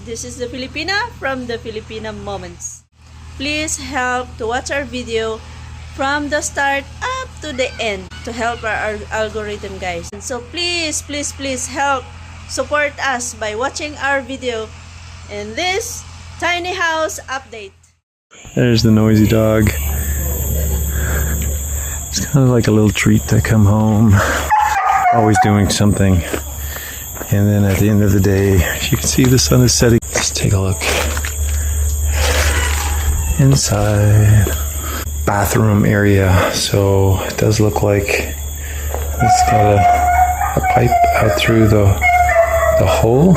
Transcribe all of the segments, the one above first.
This is the Filipina from the Filipina Moments. Please help to watch our video from the start up to the end to help our algorithm, guys. And so please help support us by watching our video in this tiny house update. There's the noisy dog. It's kind of like a little treat to come home. Always doing something. And then at the end of the day, as you can see, the sun is setting. Let's take a look. Inside. Bathroom area. So it does look like it's got a pipe out through the hole.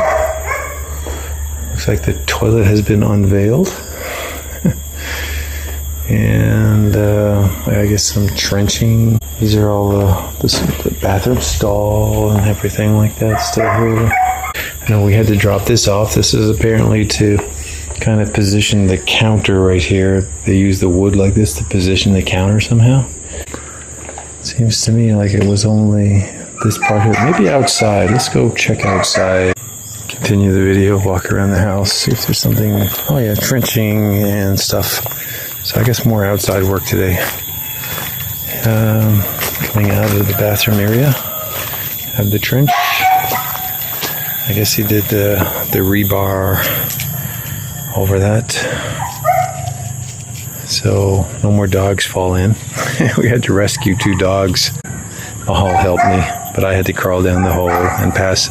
Looks like the toilet has been unveiled. And I guess some trenching. These are all the bathroom stall and everything like that still here. I know we had to drop this off. This is apparently to kind of position the counter right here. They use the wood like this to position the counter somehow. Seems to me like it was only this part here. Maybe outside. Let's go check outside. Continue the video, walk around the house, see if there's something. Oh yeah, trenching and stuff. So I guess more outside work today. Coming out of the bathroom area, have the trench. I guess he did the rebar over that. So no more dogs fall in. We had to rescue 2 dogs. Mahal helped me, but I had to crawl down the hole and pass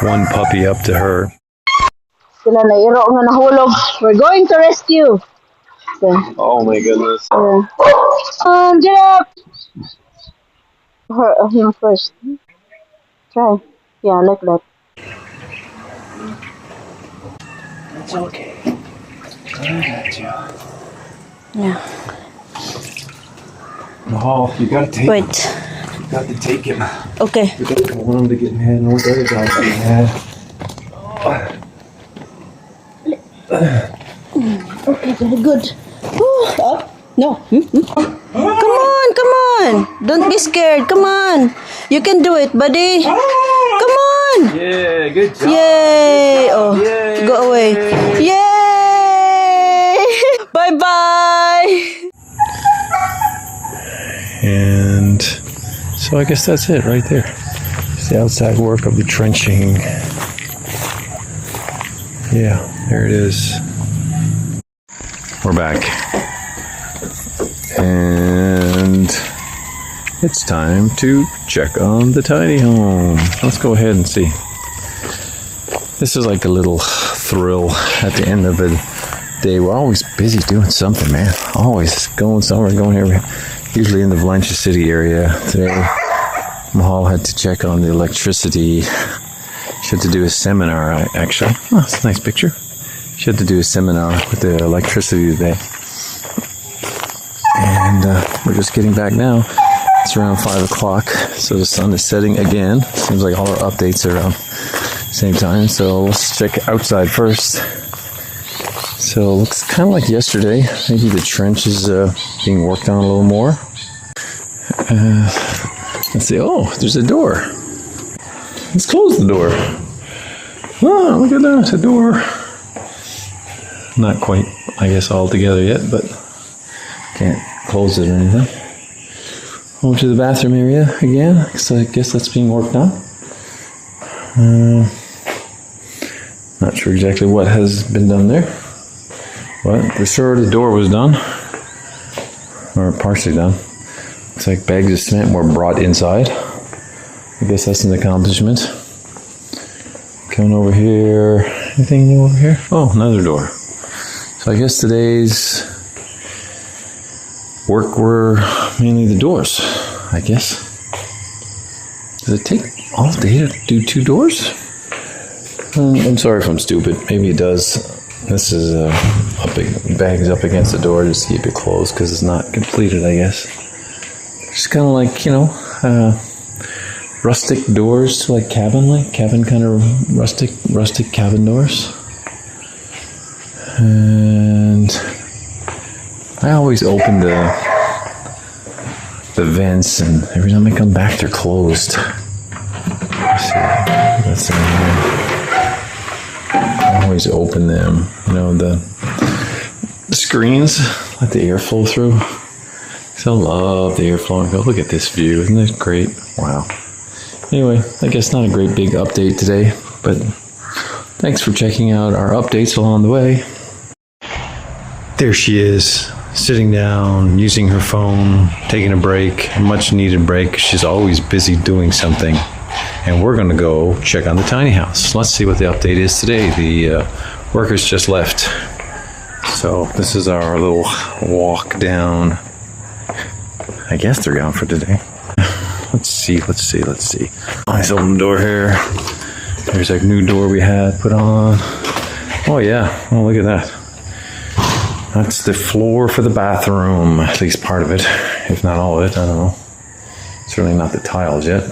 one puppy up to her. Sila na iro nga nahulog. We're going to rescue. Oh my goodness. Get up! Him first. Try. Yeah, like that. It's okay. I got you. Yeah. Mahal, you gotta take him. Wait. You got to take him. Okay. We don't want him to get mad. No other dogs get mad. Okay, very good. Up. No. Come on. Don't be scared. Come on. You can do it, buddy. Come on. Yeah, good job. Yay. Good job. Oh, Yay. go away. Yay. Bye-bye. And so I guess that's it right there. It's the outside work of the trenching. Yeah, there it is. We're back. And it's time to check on the tiny home. Let's go ahead and see. This is like a little thrill at the end of the day. We're always busy doing something, man. Always going somewhere, going here. Usually in the Valencia City area. Today, Mahal had to check on the electricity. She had to do a seminar, actually. Oh, that's a nice picture. She had to do a seminar with the electricity today. And we're just getting back now. It's around 5 o'clock, so the sun is setting again. Seems like all our updates are around the same time, so let's check outside first. So it looks kind of like yesterday. Maybe the trench is being worked on a little more. Let's see. Oh, there's a door. Let's close the door. Oh, look at that. It's a door. Not quite, I guess, all together yet, but can't close it or anything. Over to the bathroom area again, because I guess that's being worked on. Not sure exactly what has been done there. But for sure the door was done. Or partially done. Looks like bags of cement were brought inside. I guess that's an accomplishment. Coming over here. Anything new over here? Oh, another door. So I guess today's work were mainly the doors, I guess. Does it take all day to do 2 doors? I'm sorry if I'm stupid. Maybe it does. This is bags up against the door just to keep it closed because it's not completed, I guess. Just kind of like, you know, rustic doors, like cabin kind of rustic cabin doors. And I always open the vents, and every time I come back, they're closed. Let's see. That's in here. always open them. You know, the screens, let the air flow through. So I love the air flowing. Oh, look at this view. Isn't it great? Wow. Anyway, I guess not a great big update today, but thanks for checking out our updates along the way. There she is, sitting down, using her phone, taking a break, a much needed break. She's always busy doing something. And we're gonna go check on the tiny house. Let's see what the update is today. The workers just left. So this is our little walk down. I guess they're gone for today. Let's see. Nice open door here. There's a new door we had put on. Oh yeah, oh look at that. That's the floor for the bathroom, at least part of it, if not all of it, I don't know. Certainly not the tiles yet,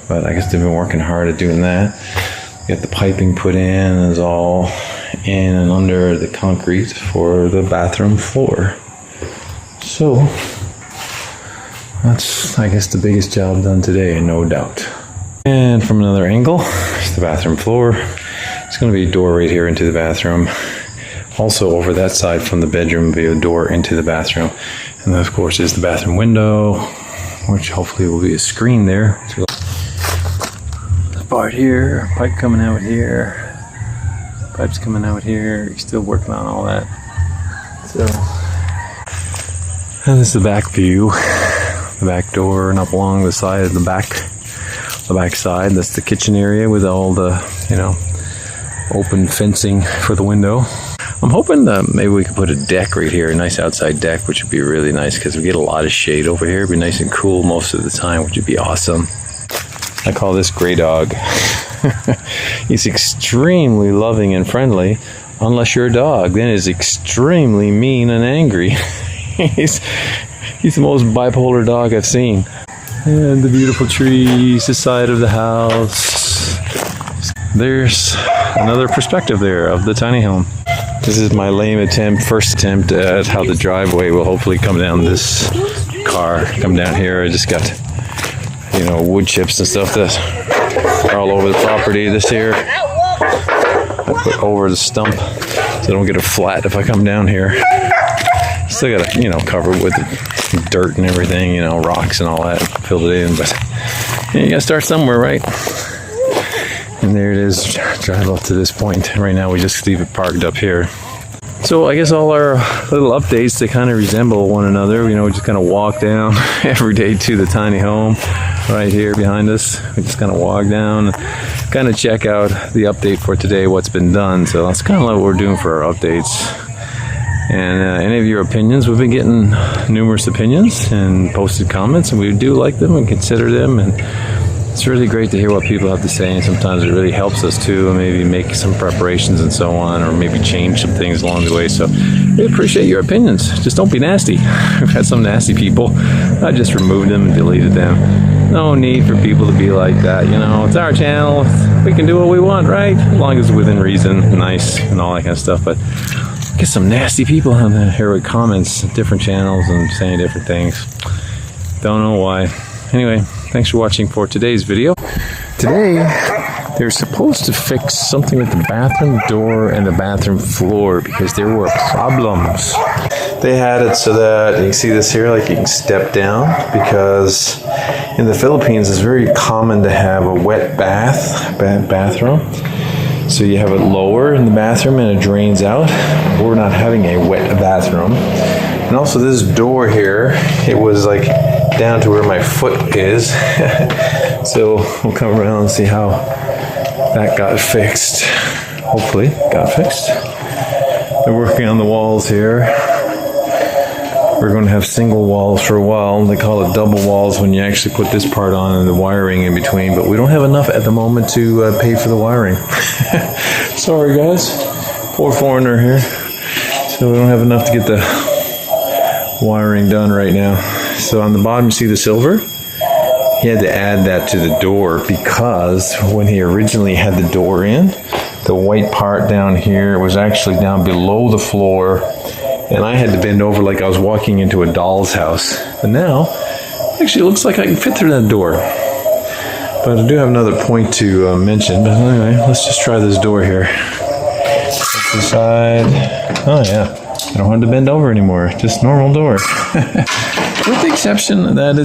but I guess they've been working hard at doing that. Get the piping put in, is all in and under the concrete for the bathroom floor. So, that's, I guess, the biggest job done today, no doubt. And from another angle, it's the bathroom floor. It's going to be a door right here into the bathroom. Also over that side from the bedroom will be a door into the bathroom. And that, of course, is the bathroom window, which hopefully will be a screen there. This part here, pipe coming out here, pipes coming out here. He's still working on all that. So, and this is the back view, the back door, and up along the side of the back side. That's the kitchen area with all the, you know, open fencing for the window. I'm hoping maybe we could put a deck right here, a nice outside deck, which would be really nice because we get a lot of shade over here. It'd be nice and cool most of the time, which would be awesome. I call this Gray Dog. He's extremely loving and friendly, unless you're a dog. Then he's extremely mean and angry. He's the most bipolar dog I've seen. And the beautiful trees, the side of the house. There's another perspective there of the tiny home. This is my lame first attempt at how the driveway will hopefully come down this car. Come down here. I just got, you know, wood chips and stuff that are all over the property. This here, I put over the stump so I don't get it flat if I come down here. Still gotta, you know, cover it with dirt and everything, you know, rocks and all that, fill it in. But yeah, you gotta start somewhere, right? And there it is, drive up to this point. Right now we just leave it parked up here. So I guess all our little updates, they kind of resemble one another. You know, we just kind of walk down every day to the tiny home right here behind us. We just kind of walk down, kind of check out the update for today, what's been done. So that's kind of like what we're doing for our updates. And any of your opinions, we've been getting numerous opinions and posted comments, and we do like them and consider them. And it's really great to hear what people have to say, and sometimes it really helps us too, and maybe make some preparations and so on, or maybe change some things along the way. So we appreciate your opinions. Just don't be nasty. We've had some nasty people. I just removed them and deleted them. No need for people to be like that, you know. It's our channel. We can do what we want, right? As long as it's within reason, nice, and all that kind of stuff. But get some nasty people on here with comments, different channels, and saying different things. Don't know why. Anyway, thanks for watching for today's video. Today, they're supposed to fix something with the bathroom door and the bathroom floor because there were problems. They had it so that, you can see this here, like you can step down, because in the Philippines it's very common to have a wet bathroom. So you have it lower in the bathroom and it drains out. We're not having a wet bathroom. And also this door here, it was like down to where my foot is. So we'll come around and see how that got fixed. Hopefully got fixed. They're working on the walls here. We're going to have single walls for a while. They call it double walls when you actually put this part on and the wiring in between, but we don't have enough at the moment to pay for the wiring. Sorry guys, poor foreigner here. So we don't have enough to get the wiring done right now. So on the bottom you see the silver. He had to add that to the door because when he originally had the door in, the white part down here was actually down below the floor, and I had to bend over like I was walking into a doll's house. But now, actually it looks like I can fit through that door. But I do have another point to mention, but anyway, let's just try this door here. the side. Oh yeah, I don't have to bend over anymore. Just normal door. With the exception that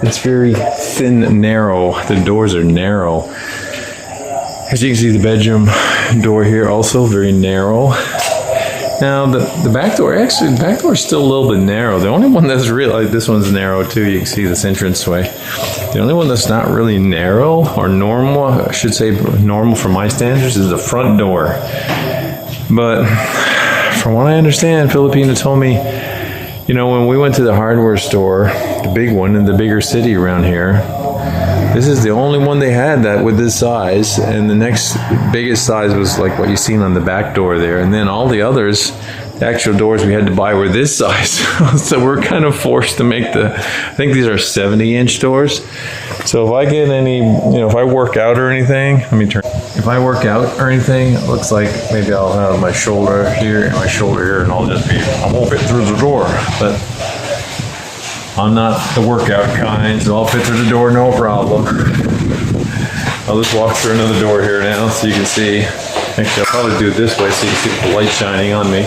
it's very thin and narrow. The doors are narrow. As you can see, the bedroom door here also very narrow. Now the back door, actually the back door is still a little bit narrow. The only one that's really, like this one's narrow too. You can see this entranceway. The only one that's not really narrow or normal, I should say normal for my standards, is the front door. But from what I understand, Filipina told me, you know, when we went to the hardware store, the big one in the bigger city around here, this is the only one they had that with this size, and the next biggest size was like what you seen on the back door there, and then all the others, the actual doors we had to buy were this size. So we're kind of forced to make I think these are 70-inch doors. So if I get any, you know, if I work out or anything, let me turn. If I work out or anything, it looks like maybe I'll have my shoulder here and my shoulder here, and I won't fit through the door, but I'm not the workout kind, so I'll fit through the door, no problem. I'll just walk through another door here now so you can see. Actually, I'll probably do it this way so you can see the light shining on me.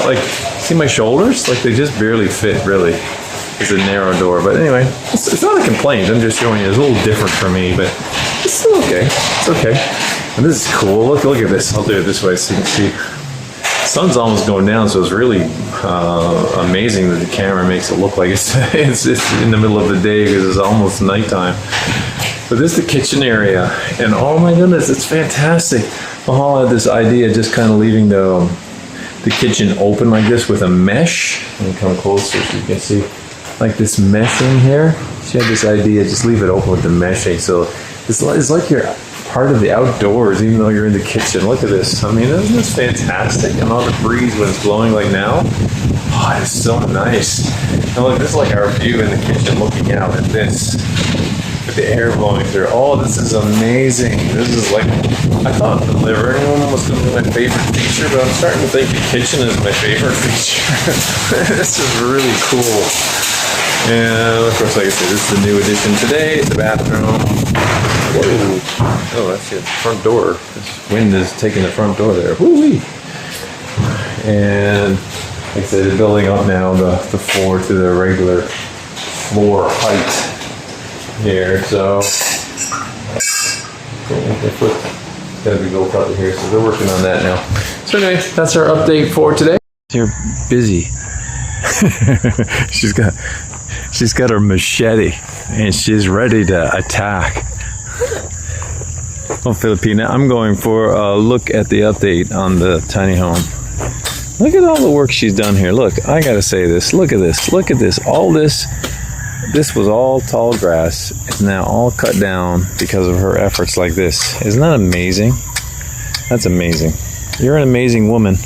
Like, see my shoulders? Like, they just barely fit, really. It's a narrow door, but anyway, it's not a complaint. I'm just showing you. It's a little different for me, but it's still okay. It's okay. And this is cool. Look at this. I'll do it this way so you can see. The sun's almost going down, so it's really amazing that the camera makes it look like it's in the middle of the day because it's almost nighttime. But this is the kitchen area, and oh my goodness, it's fantastic. Mahal had this idea just kind of leaving the kitchen open like this with a mesh. Let me come closer so you can see, like this meshing here. She had this idea, just leave it open with the meshing, so it's like you're part of the outdoors, even though you're in the kitchen. Look at this. I mean, isn't this fantastic? And all the breeze when it's blowing like now. Oh, it's so nice. And look, this is like our view in the kitchen looking out at this. With the air blowing through. Oh, this is amazing. This is like, I thought the living room was going to be my favorite feature, but I'm starting to think the kitchen is my favorite feature. This is really cool. And of course, like I said, this is the new addition today. It's the bathroom. Whoa. Oh, that's the front door. This wind is taking the front door there. Woo-wee. And like I said, they're building up now the floor to the regular floor height here. So it's gotta be built up here. So they're working on that now. So anyway, that's our update for today. They're busy. She's got her machete and she's ready to attack. Well, Filipina, I'm going for a look at the update on the tiny home. Look at all the work she's done here. Look, I gotta say this. Look at this. Look at this. All this was all tall grass. It's now all cut down because of her efforts like this. Isn't that amazing? That's amazing. You're an amazing woman.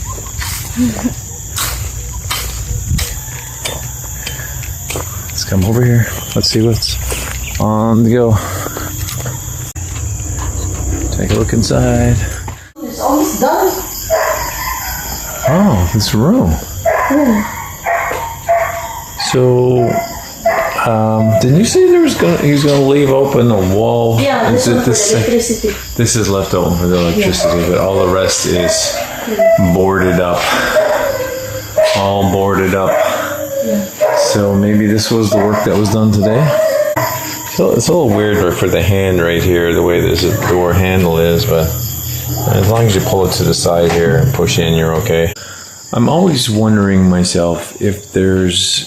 Let's come over here. Let's see what's on the go. Take a look inside. It's almost done. Oh, this room. So, didn't you say he was gonna leave open a wall? Yeah, this is for electricity. This is left open for the electricity, but all the rest is boarded up. All boarded up. Yeah. So maybe this was the work that was done today. So it's a little weird for the hand right here, the way this door handle is, but as long as you pull it to the side here and push in, you're okay. I'm always wondering myself if there's,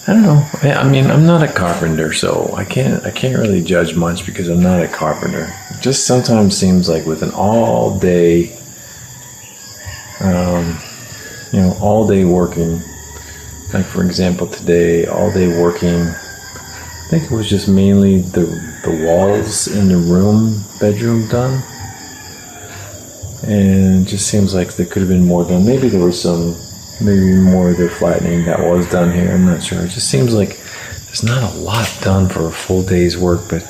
I don't know. I mean, I'm not a carpenter, so I can't really judge much because I'm not a carpenter. It just sometimes seems like with an all day, all day working, like for example today, all day working, I think it was just mainly the walls in the bedroom done. And it just seems like there could have been more done. Maybe there was maybe more of the flattening that was done here. I'm not sure. It just seems like there's not a lot done for a full day's work, but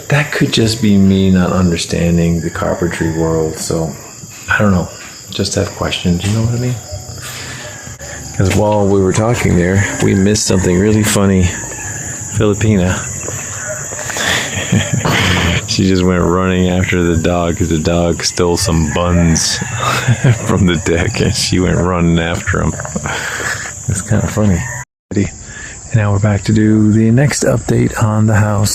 that could just be me not understanding the carpentry world. So I don't know. Just have questions. You know what I mean? Because while we were talking there, we missed something really funny. Filipina. She just went running after the dog because the dog stole some buns from the deck, and she went running after him. It's kind of funny. And now we're back to do the next update on the house.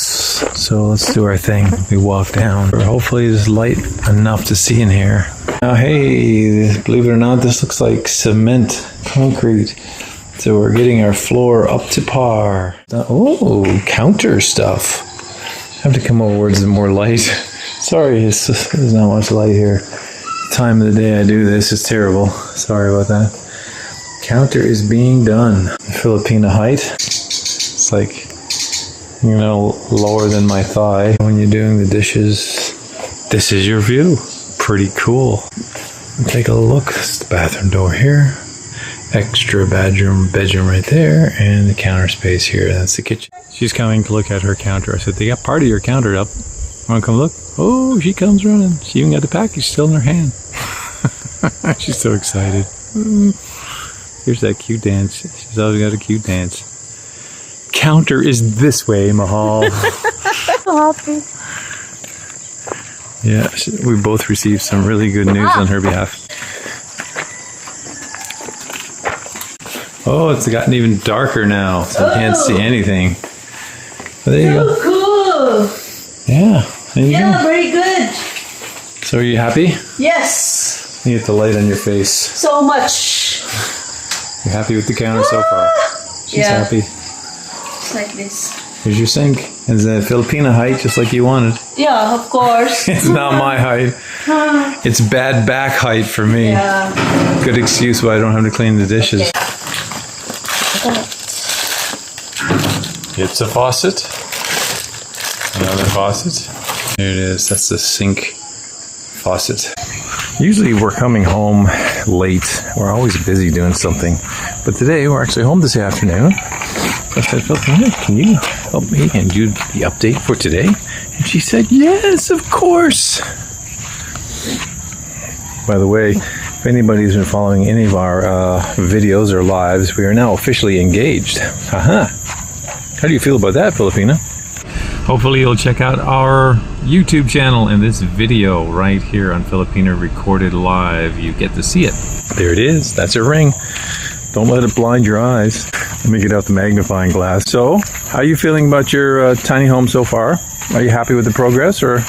So let's do our thing. We walk down. Hopefully there's light enough to see in here. Now, hey, believe it or not, this looks like cement, concrete. So we're getting our floor up to par. Oh, counter stuff. I have to come over where there's more light. Sorry, there's not much light here. The time of the day I do this is terrible. Sorry about that. Counter is being done. Filipina height. It's like, you know, lower than my thigh. When you're doing the dishes, this is your view. Pretty cool. Take a look. It's the bathroom door here. Extra bedroom right there, and the counter space here. That's the kitchen. She's coming to look at her counter. I said, they got part of your counter up. Want to come look? Oh, she comes running. She even got the package still in her hand. She's so excited. Here's that cute dance. She's always got a cute dance. Counter is this way, Mahal. Happy. Yeah, we both received some really good news on her behalf. Oh, it's gotten even darker now, so I can't see anything. But there you go. Cool. Yeah, there you go. Very good. So are you happy? Yes. You get the light on your face. So much. You're happy with the counter so far? She's happy. It's like this. Here's your sink. It's a Filipina height, just like you wanted. Yeah, of course. It's not my height. It's bad back height for me. Yeah. Good excuse why I don't have to clean the dishes. Okay. It's a faucet. Another faucet. There it is. That's the sink faucet. Usually we're coming home late. We're always busy doing something. But today we're actually home this afternoon. So I said, Filipina, can you help me and do the update for today? And she said, yes, of course. By the way, if anybody's been following any of our videos or lives, we are now officially engaged. How do you feel about that, Filipina? Hopefully you'll check out our YouTube channel in this video right here on Filipina Recorded Live. You get to see it. There it is. That's a ring. Don't let it blind your eyes. Let me get out the magnifying glass. So, how are you feeling about your tiny home so far? Are you happy with the progress, or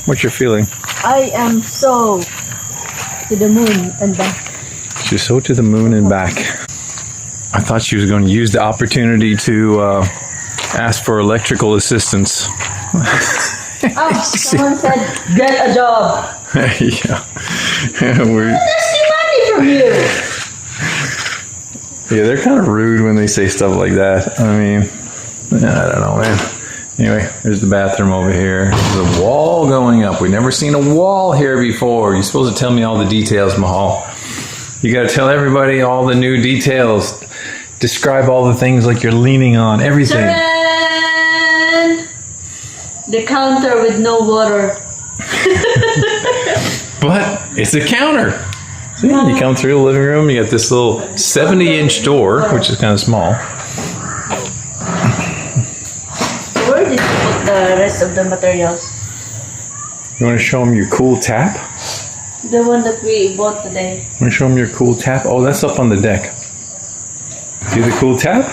what's your feeling? I am so to the moon and back. She's so to the moon and back. I thought she was going to use the opportunity to ask for electrical assistance. Someone said, get a job. Yeah. We're, That's the money from you. yeah, they're kind of rude when they say stuff like that. I mean, I don't know, man. Anyway, there's the bathroom over here. There's a wall going up. We've never seen a wall here before. You're supposed to tell me all the details, Mahal. You got to tell everybody all the new details. Describe all the things like you're leaning on, everything. Ta-da! The counter with no water. But it's a counter. See, you come through the living room, you got this little 70-inch door, which is kind of small. Where did you put the rest of the materials? You want to show them your cool tap? The one that we bought today. Want to show them your cool tap? Oh, that's up on the deck. See the cool tap?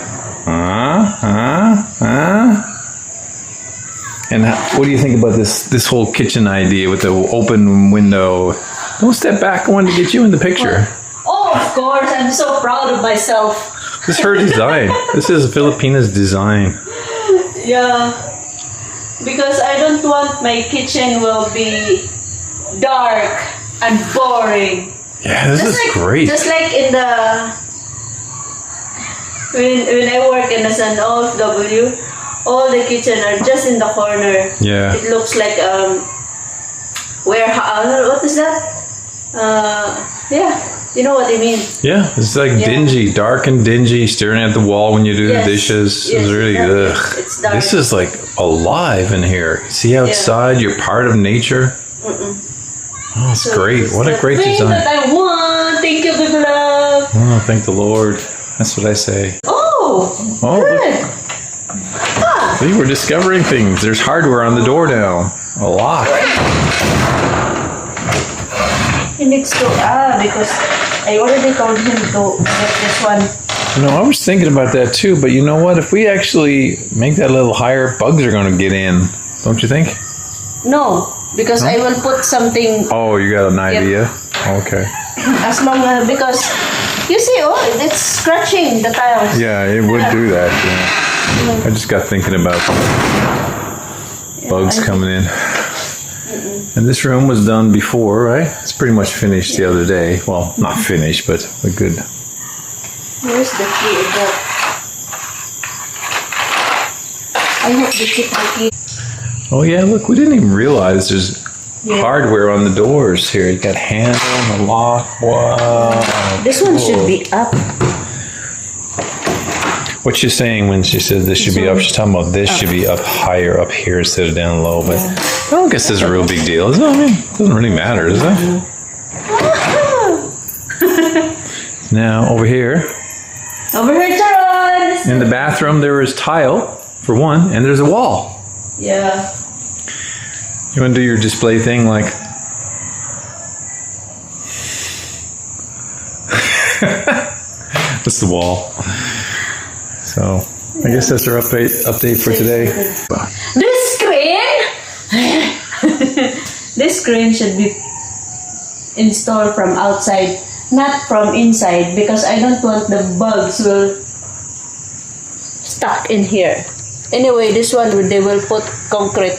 And what do you think about this whole kitchen idea with the open window? Don't step back. I wanted to get you in the picture. Oh, of course. I'm so proud of myself. This is her design. This is Filipina's design. Yeah. Because I don't want my kitchen will be dark and boring. Yeah, this is great. Just like in the... When I work in as an OFW, all the kitchen are just in the corner. Yeah. It looks like warehouse. What is that? Yeah, you know what I mean. Yeah, it's like dingy, dark and dingy, staring at the wall when you do the dishes. Yes, It's really exactly. ugh. It's dark. This is like alive in here. See outside, you're part of nature. Oh, it's So great. it's What a the great thing design. that I want. Thank you, big love. Oh, thank the Lord. That's what I say. Oh, Oh, good. see, we're discovering things. There's hardware on the door now. A lock. He needs to, because I already told him to get this one. You know, I was thinking about that too, but you know what? If we actually make that a little higher, bugs are going to get in. Don't you think? No, because I will put something. Oh, you got an idea? Okay. As long as, because you see, it's scratching the tiles. Yeah, it would do that. Yeah. I just got thinking about bugs coming in. And this room was done before, right? It's pretty much finished the other day. Well, not finished, but a good. Where's the key? I hope they keep the key. Oh yeah, look, we didn't even realize there's hardware on the doors here. You got handle and a lock. Wow. This one should be up. What's she saying when she says this should be up? She's talking about this should be up higher up here instead of down low. But I don't guess this is a real big deal, is it? I mean, it doesn't really matter, does it? Now, over here. Over here, Charles! In the bathroom, there is tile, for one, and there's a wall. Yeah. You want to do your display thing like... That's the wall. So, I guess that's our update for today. This screen! This screen should be installed from outside, not from inside, because I don't want the bugs will stuck in here. Anyway, this one, they will put concrete.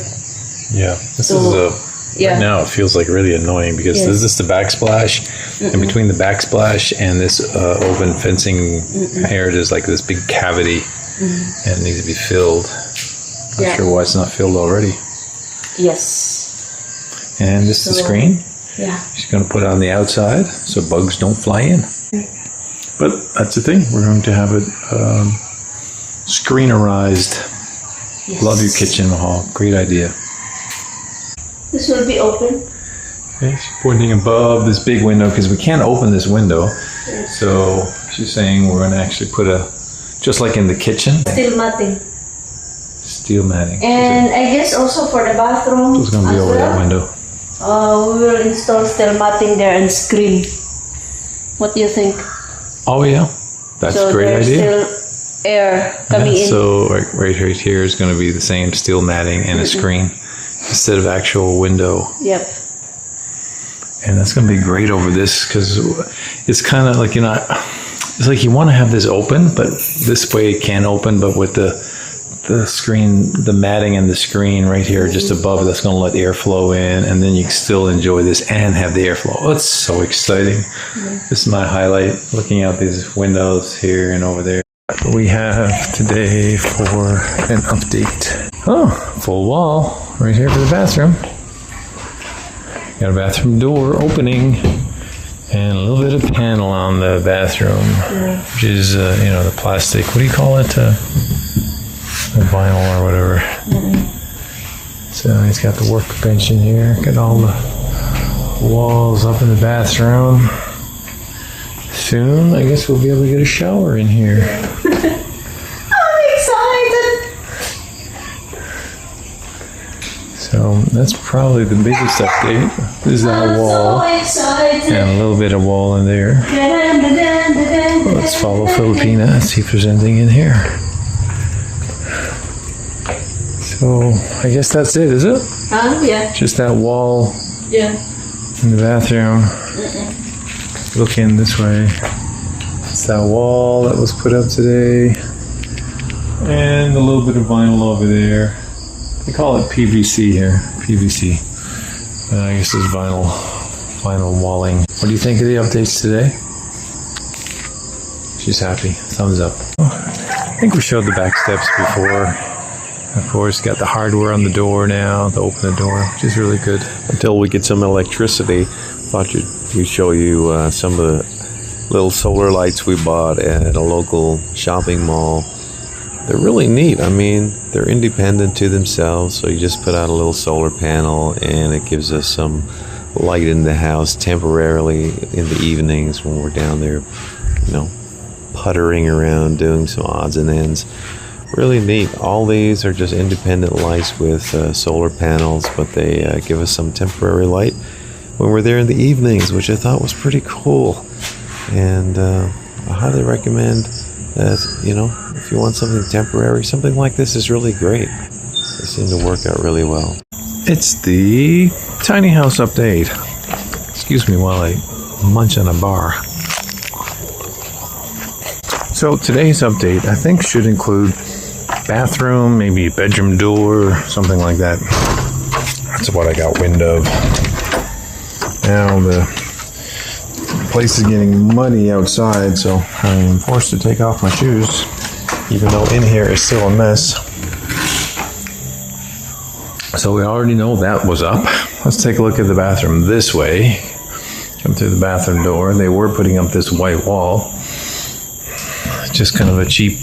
Yeah, this is right now it feels like really annoying because this is the backsplash, and between the backsplash and this open fencing here, there's like this big cavity, and it needs to be filled. Not sure why it's not filled already. Yes. And this is the screen. Yeah. She's going to put it on the outside so bugs don't fly in. But that's the thing. We're going to have it screenerized. Yes. Love your kitchen, Mahal. Great idea. This will be open. Okay, she's pointing above this big window because we can't open this window. So she's saying we're going to actually put just like in the kitchen, Steel matting. steel matting. And I guess also for the bathroom. It's going to be over that window. We will install steel matting there and screen. What do you think? Oh yeah, that's So a great there's idea. still air coming in. So right here is going to be the same steel matting and a screen instead of actual window. Yep. And that's going to be great over this because it's kind of like, it's like you want to have this open, but this way it can't open, but with the screen, the matting and the screen right here just above, that's going to let air flow in, and then you can still enjoy this and have the airflow. Oh, it's so exciting. This is my highlight, looking out these windows here and over there. We have today for an update. Oh, full wall right here for the bathroom. Got a bathroom door opening and a little bit of panel on the bathroom, which is, the plastic, what do you call it? The vinyl or whatever. So he's got the workbench in here, got all the walls up in the bathroom. Soon, I guess we'll be able to get a shower in here. I'm excited! So that's probably the biggest update. This is our wall. So excited! And a little bit of wall in there. Let's follow Filipina and see if there's anything in here. So I guess that's it, is it? Yeah. Just that wall Yeah. in the bathroom. Looking this way. It's that wall that was put up today. And a little bit of vinyl over there. They call it PVC here. PVC. I guess it's vinyl walling. What do you think of the updates today? She's happy. Thumbs up. I think we showed the back steps before. Of course, got the hardware on the door now to open the door, which is really good. Until we get some electricity, thought we'd show you some of the little solar lights we bought at a local shopping mall. They're really neat. I mean, they're independent to themselves, so you just put out a little solar panel and it gives us some light in the house temporarily in the evenings when we're down there, puttering around doing some odds and ends. Really neat. All these are just independent lights with solar panels, but they give us some temporary light when we're there in the evenings, which I thought was pretty cool. And I highly recommend that, you know, if you want something temporary, something like this is really great. They seem to work out really well. It's the tiny house update. Excuse me while I munch on a bar. So today's update, I think, should include bathroom, maybe bedroom door, something like that. That's what I got wind of. Now the place is getting muddy outside, so I'm forced to take off my shoes, even though in here is still a mess. So we already know that was up. Let's take a look at the bathroom this way. Come through the bathroom door. They were putting up this white wall. Just kind of a cheap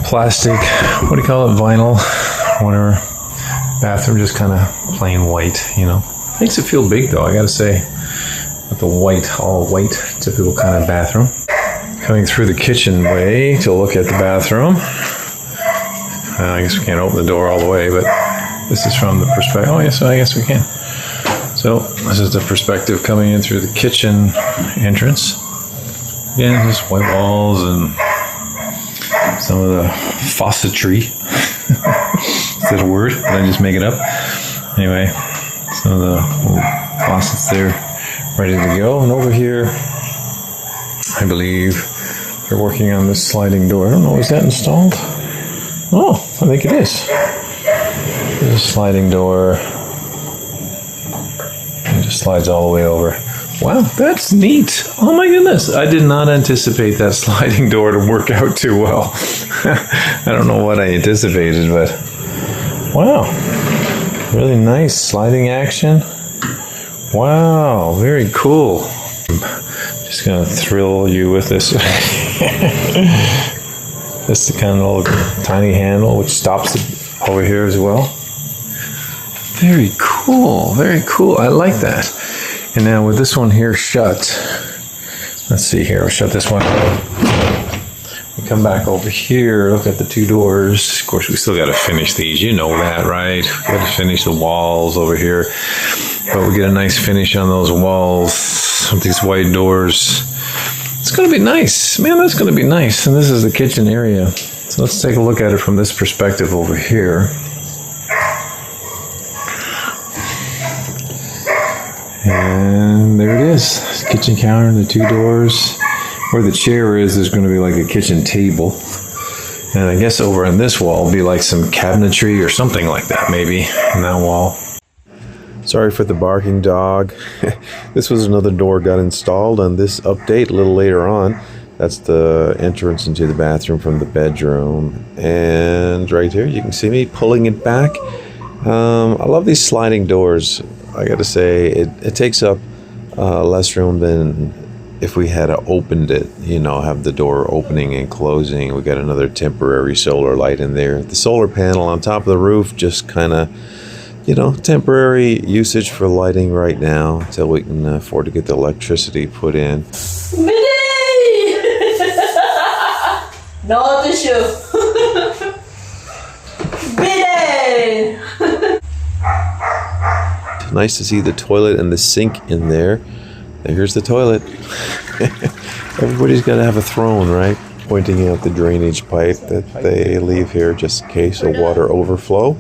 plastic, what do you call it, vinyl, whatever. Bathroom, just kind of plain white, you know. Makes it feel big though, I gotta say. With the white, all white, typical kind of bathroom. Coming through the kitchen way to look at the bathroom. I guess we can't open the door all the way, but this is from the perspective. Oh, yes, I guess we can. So this is the perspective coming in through the kitchen entrance. Again, just white walls and some of the faucetry. Is that a word? Did I just make it up? Anyway, some of the faucets there ready to go. And over here, I believe they're working on this sliding door. I don't know, is that installed? Oh, I think it is. There's a sliding door. It just slides all the way over. Wow, that's neat. Oh my goodness. I did not anticipate that sliding door to work out too well. I don't know what I anticipated, but wow. Really nice sliding action. Wow, very cool. Just gonna thrill you with this. Just the kind of little tiny handle which stops it over here as well. Very cool, very cool. I like that. And now with this one here shut, let's see here, we'll shut this one up. We come back over here, look at the two doors. Of course, we still got to finish these. You know that, right? We got to finish the walls over here. But we get a nice finish on those walls with these white doors. It's going to be nice. Man, that's going to be nice. And this is the kitchen area. So let's take a look at it from this perspective over here. And there it is. Kitchen counter and the two doors. Where the chair is, there's going to be like a kitchen table. And I guess over on this wall will be like some cabinetry or something like that, maybe, on that wall. Sorry for the barking dog. This was another door got installed on this update a little later on. That's the entrance into the bathroom from the bedroom. And right here, you can see me pulling it back. I love these sliding doors. I gotta say, it takes up less room than if we had opened it, you know, have the door opening and closing. We got another temporary solar light in there. The solar panel on top of the roof, just kind of, you know, temporary usage for lighting right now until we can afford to get the electricity put in. Bidet! No tissue. Bidet! Nice to see the toilet and the sink in there. Here's the toilet. Everybody's got to have a throne, right? Pointing out the drainage pipe that they leave here just in case of water overflow.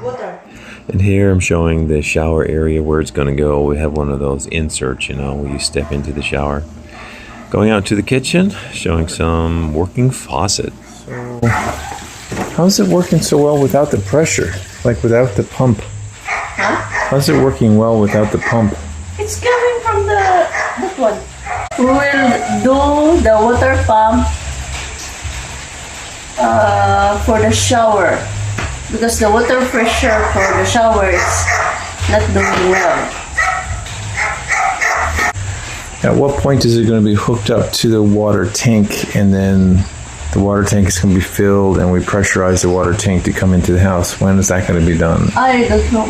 Water. And here I'm showing the shower area where it's going to go. We have one of those inserts, you know, where you step into the shower. Going out to the kitchen, showing some working faucet. So, how's it working so well without the pressure? Like without the pump? Huh? How's it working well without the pump? It's coming from that one. We will do the water pump for the shower because the water pressure for the shower is not doing well. At what point is it going to be hooked up to the water tank, and then the water tank is going to be filled and we pressurize the water tank to come into the house? When is that going to be done? I don't know.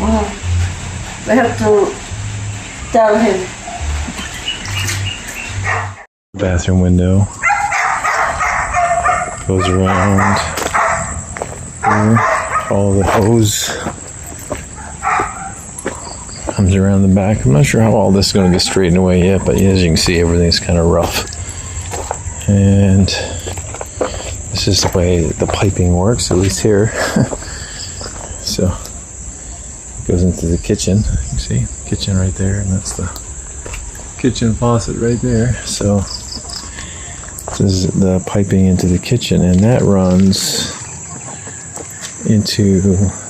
We have to tell him. Bathroom window. Goes around here. All the hose comes around the back. I'm not sure how all this is going to get straightened away yet, but as you can see, everything's kind of rough. And this is the way the piping works, at least here. So it goes into the kitchen. You see, kitchen right there, and that's the kitchen faucet right there. So this is the piping into the kitchen, and that runs into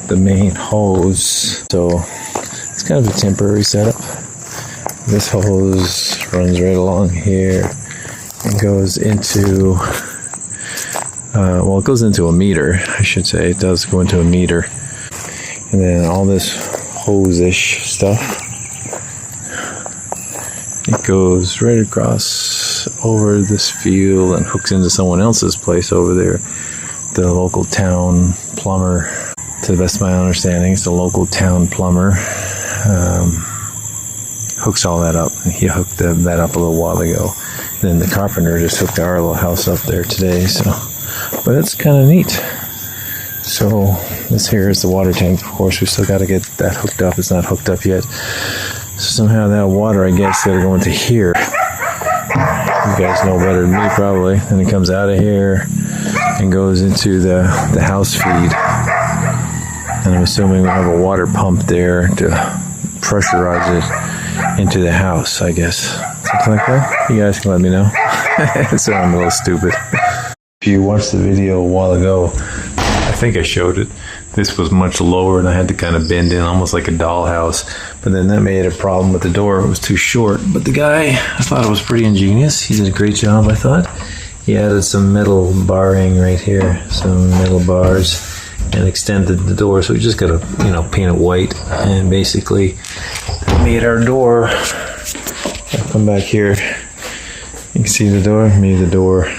the main hose. So it's kind of a temporary setup. This hose runs right along here and goes into well, it goes into a meter, I should say. It does go into a meter. And then all this hose-ish stuff, it goes right across over this field and hooks into someone else's place over there. The local town plumber, to the best of my understanding, it's the local town plumber, hooks all that up. He hooked that up a little while ago. And then the carpenter just hooked our little house up there today, so. But it's kind of neat. So this here is the water tank. Of course, we still got to get that hooked up. It's not hooked up yet. So somehow that water, I guess, got to go into here. You guys know better than me, probably. And it comes out of here and goes into the house feed. And I'm assuming we have a water pump there to pressurize it into the house, I guess. Something like that. You guys can let me know. So I'm a little stupid. If you watched the video a while ago, I think I showed it. This was much lower and I had to kind of bend in almost like a dollhouse. But then that made a problem with the door. It was too short. But the guy, I thought it was pretty ingenious. He did a great job, I thought. He added some metal barring right here, some metal bars, and extended the door. So we just got to, paint it white. And basically, that made our door. I'll come back here. You can see the door. Made the door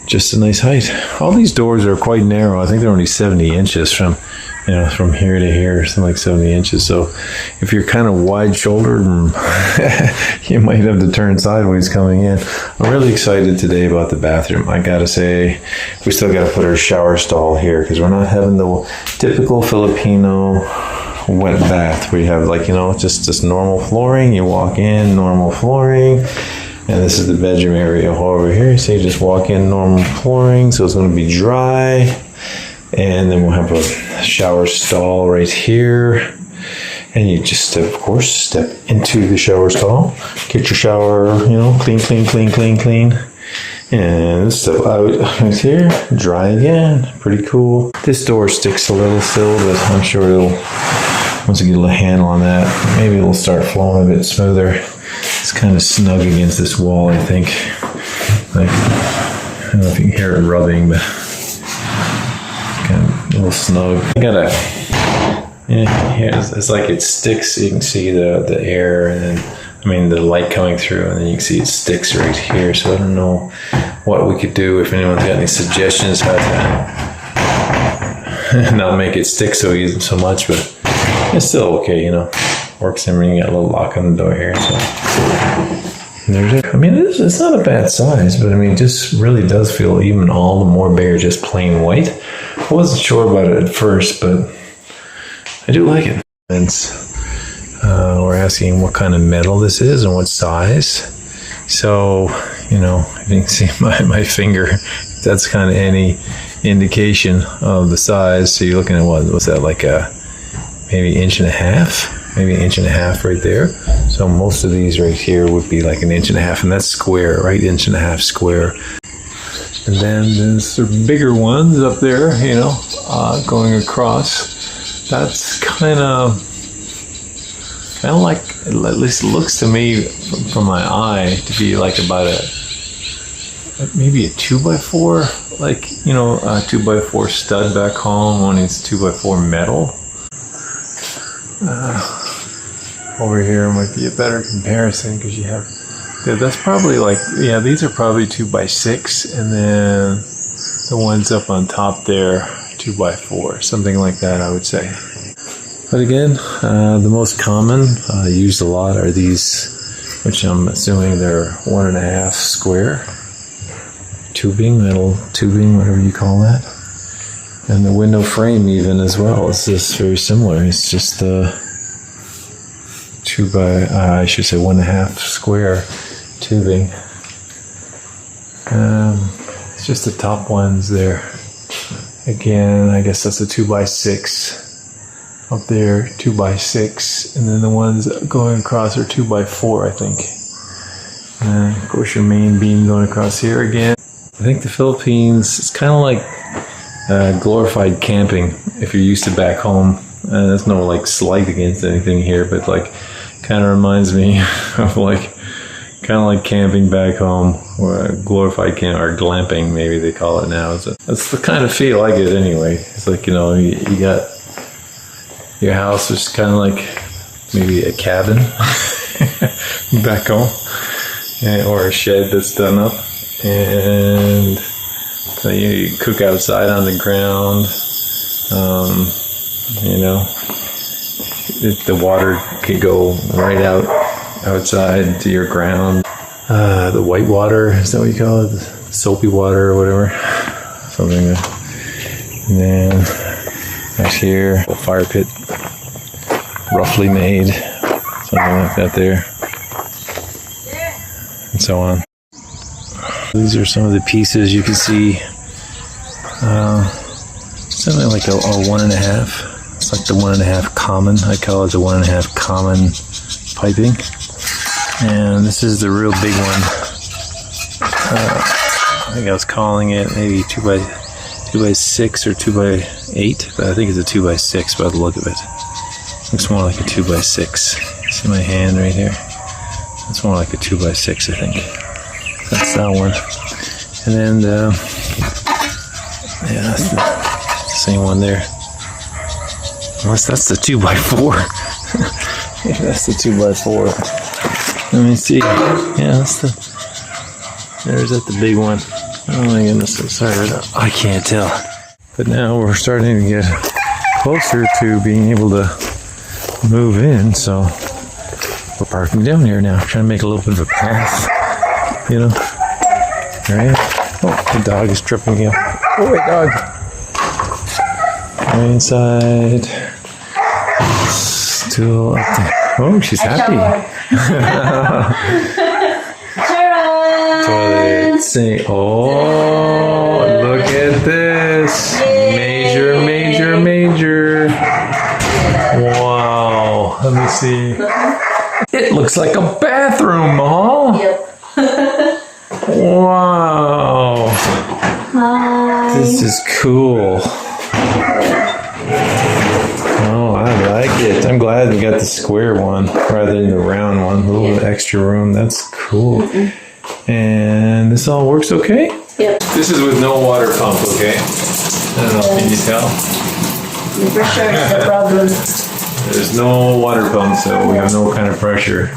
just a nice height. All these doors are quite narrow. I think they're only 70 inches from here to here, something like 70 inches. So if you're kind of wide-shouldered, you might have to turn sideways coming in. I'm really excited today about the bathroom. I gotta say, we still gotta put our shower stall here because we're not having the typical Filipino wet bath where you have just normal flooring. You walk in, normal flooring. And this is the bedroom area over here. So you just walk in, normal flooring, so it's going to be dry. And then we'll have a shower stall right here. And you just, of course, step into the shower stall. Get your shower, clean. And step out right here, dry again. Pretty cool. This door sticks a little still, but I'm sure once you get a little handle on that, maybe it'll start flowing a bit smoother. It's kind of snug against this wall, I think. I don't know if you can hear it rubbing, but it's kind of a little snug. It's like it sticks. You can see the air and then, the light coming through, and then you can see it sticks right here. So I don't know what we could do. If anyone's got any suggestions how to not make it stick so much, but it's still okay, Works and you got a little lock on the door here, so there's it. It's not a bad size, but it just really does feel even all the more bare just plain white. I wasn't sure about it at first, but I do like it. And we're asking what kind of metal this is and what size. So, if you can see my finger, that's kind of any indication of the size. So you're looking at what's that, like maybe 1.5 inches? Maybe 1.5 inches right there. So most of these right here would be like 1.5 inches, and that's square, right? 1.5 inches square. And then there's the bigger ones up there, going across. That's kind of like, at least it looks to me from my eye to be like about maybe a 2x4, a 2x4 stud back home, only it's 2x4 metal. Over here might be a better comparison because you have, that's probably these are probably 2x6, and then the ones up on top there 2x4, something like that, I would say. But again, the most common used a lot are these, which I'm assuming they're 1.5 square. tubing, metal tubing, whatever you call that. And the window frame even as well is just very similar. It's just the 1.5 square tubing. It's just the top ones there. Again, I guess that's a 2x6 up there, 2x6, and then the ones going across are 2x4, I think. And of course, your main beam going across here again. I think the Philippines, it's kind of like glorified camping if you're used to back home. There's no like slight against anything here, but like kind of reminds me of like kind of like camping back home, or glorified camp, or glamping maybe they call it now. That's the kind of feel I get anyway. It's like, you know, you got your house is kind of like maybe a cabin back home, or a shed that's done up, and so you cook outside on the ground. You know, the water could go right outside to your ground. The white water, is that what you call it? The soapy water or whatever, something. And then right here, a fire pit, roughly made, something like that there, and so on. These are some of the pieces you can see. Something like a 1.5. It's like the 1.5 common. I call it the 1.5 common piping. And this is the real big one. I think I was calling it maybe 2x6 or 2x8, but I think it's a 2x6 by the look of it. Looks more like a 2x6. See my hand right here? It's more like a 2x6, I think. That's that one. And then, yeah, that's the same one there. Unless that's the 2x4. Yeah, that's the 2x4. Let me see. Yeah, there's that the big one. Oh my goodness, I'm sorry. I can't tell. But now we're starting to get closer to being able to move in, so we're parking down here now, trying to make a little bit of a path, you know. Right? Oh, the dog is tripping me up. Oh, wait, dog. Inside. Still up there. Oh, she's happy. Toilet. Say, oh, look at this. Major, major, major. Wow. Let me see. It looks like a bathroom, Mahal. Yep. Wow. Hi. This is cool. Oh, I like it. I'm glad we got the square one rather than the round one. A little bit extra room. That's cool. And this all works okay? Yep. This is with no water pump, okay? I don't know, can you tell? The pressure is the problem. There's no water pump, so we have no kind of pressure.